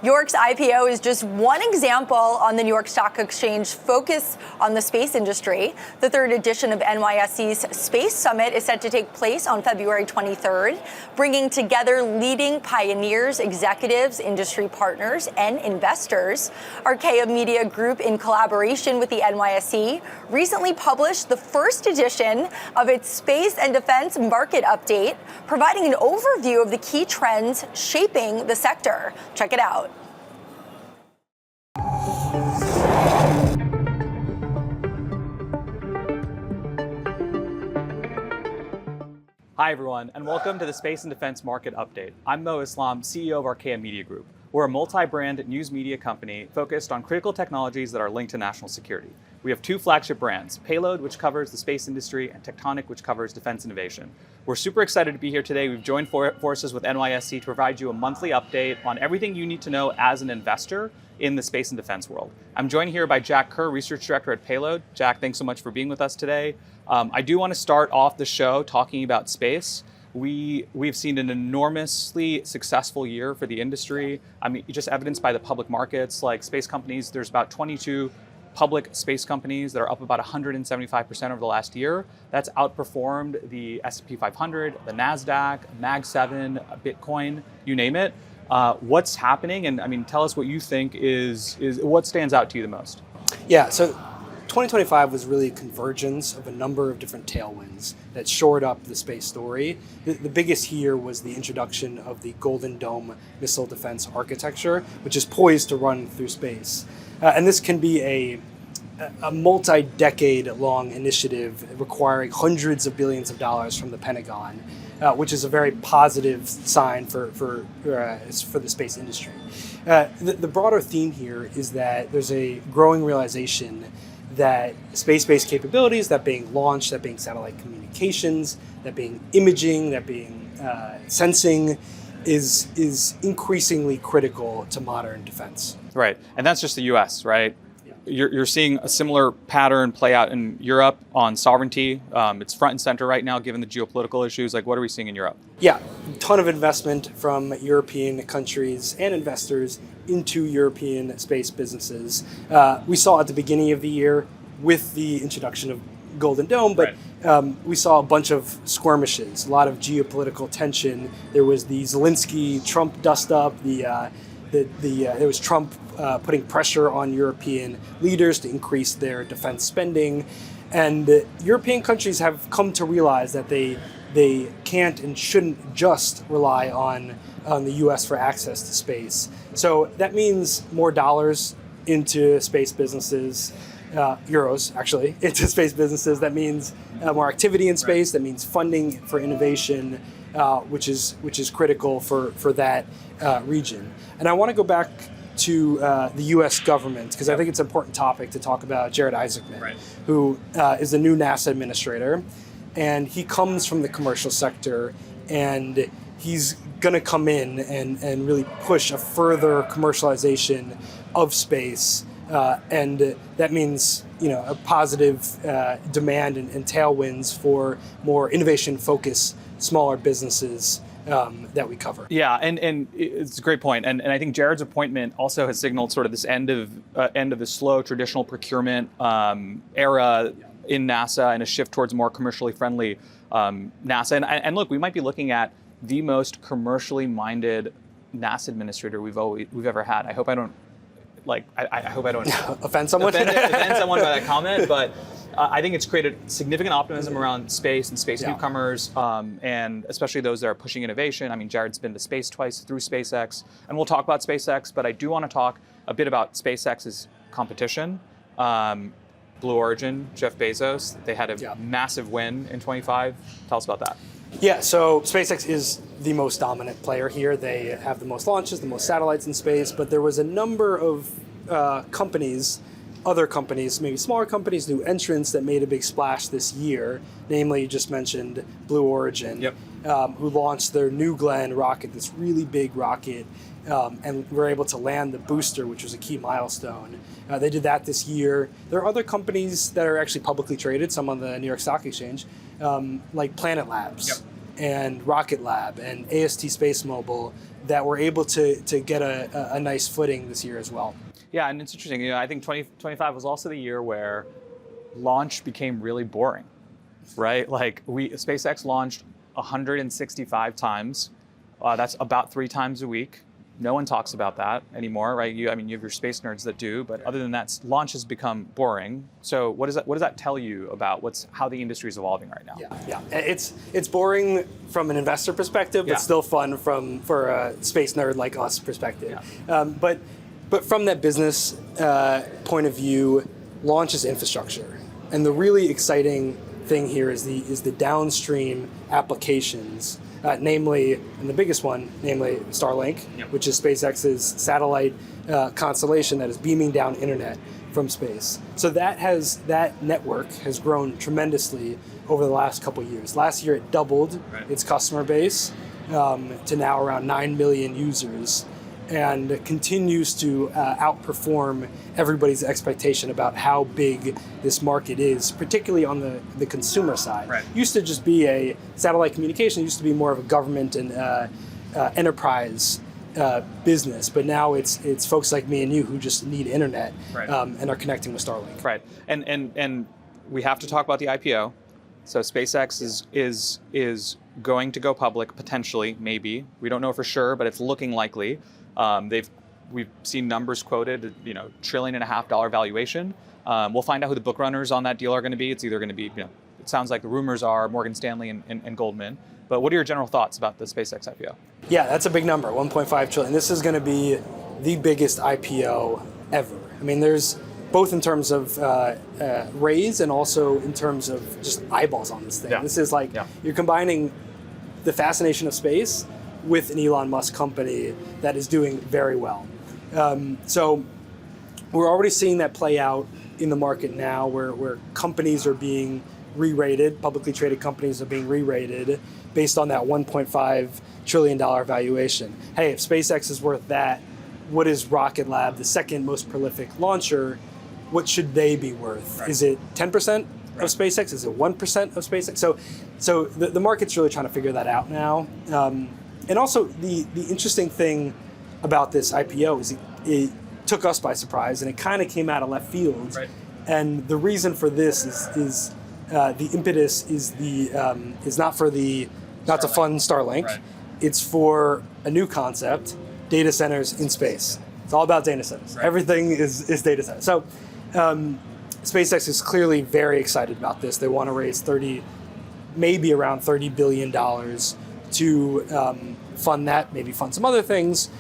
York's IPO is just one example on the New York Stock Exchange focus on the space industry. The third edition of NYSE's Space Summit is set to take place on February 23rd, bringing together leading pioneers, executives, industry partners, and investors. Arkaea Media Group, in collaboration with the NYSE, recently published the first edition of its Space and Defense Market Update, providing an overview of the key trends shaping the sector. Check it out. Hi everyone, and welcome to the Space and Defense Market Update. I'm Mo Islam, CEO of Arkaea Media Group. We're a multi-brand news media company focused on critical technologies that are linked to national security. We have two flagship brands, Payload, which covers the space industry, and Tectonic, which covers defense innovation. We're super excited to be here today. We've joined forces with NYSE to provide you a monthly update on everything you need to know as an investor in the space and defense world. I'm joined here by Jack Kerr, Research Director at Payload. Jack, thanks so much for being with us today. I do want to start off the show talking about space. We've seen an enormously successful year for the industry. I mean, just evidenced by the public markets, like space companies, there's about 22 public space companies that are up about 175% over the last year. That's outperformed the S&P 500, the NASDAQ, Mag 7, Bitcoin, you name it. What's happening? And I mean, tell us what you think is what stands out to you the most. Yeah, so 2025 was really a convergence of a number of different tailwinds that shored up the space story. The biggest here was the introduction of the Golden Dome missile defense architecture, which is poised to run through space. And this can be a multi-decade long initiative requiring hundreds of billions of dollars from the Pentagon, which is a very positive sign for the space industry. The broader theme here is that there's a growing realization that space-based capabilities, that being launch, that being satellite communications, that being imaging, that being sensing, is increasingly critical to modern defense. Right, and that's just the US, right? Yeah. You're seeing a similar pattern play out in Europe on sovereignty. It's front and center right now, given the geopolitical issues. Like, what are we seeing in Europe? Yeah, a ton of investment from European countries and investors into European space businesses. We saw at the beginning of the year with the introduction of Golden Dome, but we saw a bunch of skirmishes, a lot of geopolitical tension. There was the Zelensky-Trump dust-up. There was Trump putting pressure on European leaders to increase their defense spending, and European countries have come to realize that they can't and shouldn't just rely on the U.S. for access to space. So that means more dollars into space businesses, euros actually, into space businesses. That means more activity in space. That means funding for innovation, which is critical for that region. And I want to go back to the U.S. government, because I think it's an important topic to talk about Jared Isaacman, who is the new NASA administrator. And he comes from the commercial sector, and he's going to come in and really push a further commercialization of space. And that means, a positive demand and tailwinds for more innovation-focused, smaller businesses that we cover. Yeah, and it's a great point. And I think Jared's appointment also has signaled sort of this end of the slow traditional procurement era in NASA and a shift towards more commercially friendly NASA. And look, we might be looking at the most commercially minded NASA administrator we've ever had. I hope I don't offend someone. offend someone by that comment, but I think it's created significant optimism around space and space newcomers, and especially those that are pushing innovation. I mean, Jared's been to space twice through SpaceX, and we'll talk about SpaceX, but I do want to talk a bit about SpaceX's competition. Blue Origin, Jeff Bezos, they had a massive win in 25. Tell us about that. Yeah, so SpaceX is the most dominant player here. They have the most launches, the most satellites in space, but there was a number of companies, other companies, maybe smaller companies, new entrants that made a big splash this year. Namely, you just mentioned Blue Origin, who launched their New Glenn rocket, this really big rocket, and were able to land the booster, which was a key milestone. They did that this year. There are other companies that are actually publicly traded, some on the New York Stock Exchange, like Planet Labs, and Rocket Lab and AST Space Mobile that were able to get a nice footing this year as well. Yeah, and it's interesting. I think 2025 was also the year where launch became really boring, right? Like SpaceX launched 165 times. That's about 3 times a week. No one talks about that anymore, right? You have your space nerds that do, but other than that, launch has become boring. So what does that tell you about how the industry is evolving right now? Yeah. It's boring from an investor perspective, but still fun for a space nerd like us perspective. Yeah. But from that business point of view, launch is infrastructure, and the really exciting thing here is the downstream applications. Namely, and the biggest one, namely Starlink, which is SpaceX's satellite constellation that is beaming down internet from space. So that network has grown tremendously over the last couple of years. Last year, it doubled its customer base to now around 9 million users, and continues to outperform everybody's expectation about how big this market is, particularly on the consumer side. Right. Used to just be a satellite communication, used to be more of a government and enterprise business, but now it's folks like me and you who just need internet and are connecting with Starlink. Right, and we have to talk about the IPO. So SpaceX is going to go public potentially, maybe. We don't know for sure, but it's looking likely. We've seen numbers quoted, $1.5 trillion valuation. We'll find out who the book runners on that deal are going to be. It's either going to be, it sounds like the rumors are Morgan Stanley and Goldman. But what are your general thoughts about the SpaceX IPO? Yeah, that's a big number, 1.5 trillion. This is going to be the biggest IPO ever. I mean, there's both in terms of raise and also in terms of just eyeballs on this thing. Yeah. This is you're combining the fascination of space with an Elon Musk company that is doing very well. So we're already seeing that play out in the market now where companies are being re-rated, publicly traded companies are being re-rated based on that $1.5 trillion valuation. Hey, if SpaceX is worth that, what is Rocket Lab, the second most prolific launcher, what should they be worth? Right. Is it 10% of SpaceX? Is it 1% of SpaceX? So the market's really trying to figure that out now. And also the interesting thing about this IPO is it took us by surprise, and it kind of came out of left field. Right. And the reason for this is the impetus is not to fund Starlink. Right. It's for a new concept, data centers in space. It's all about data centers. Right. Everything is data centers. So SpaceX is clearly very excited about this. They want to raise maybe around $30 billion to fund that, maybe fund some other things.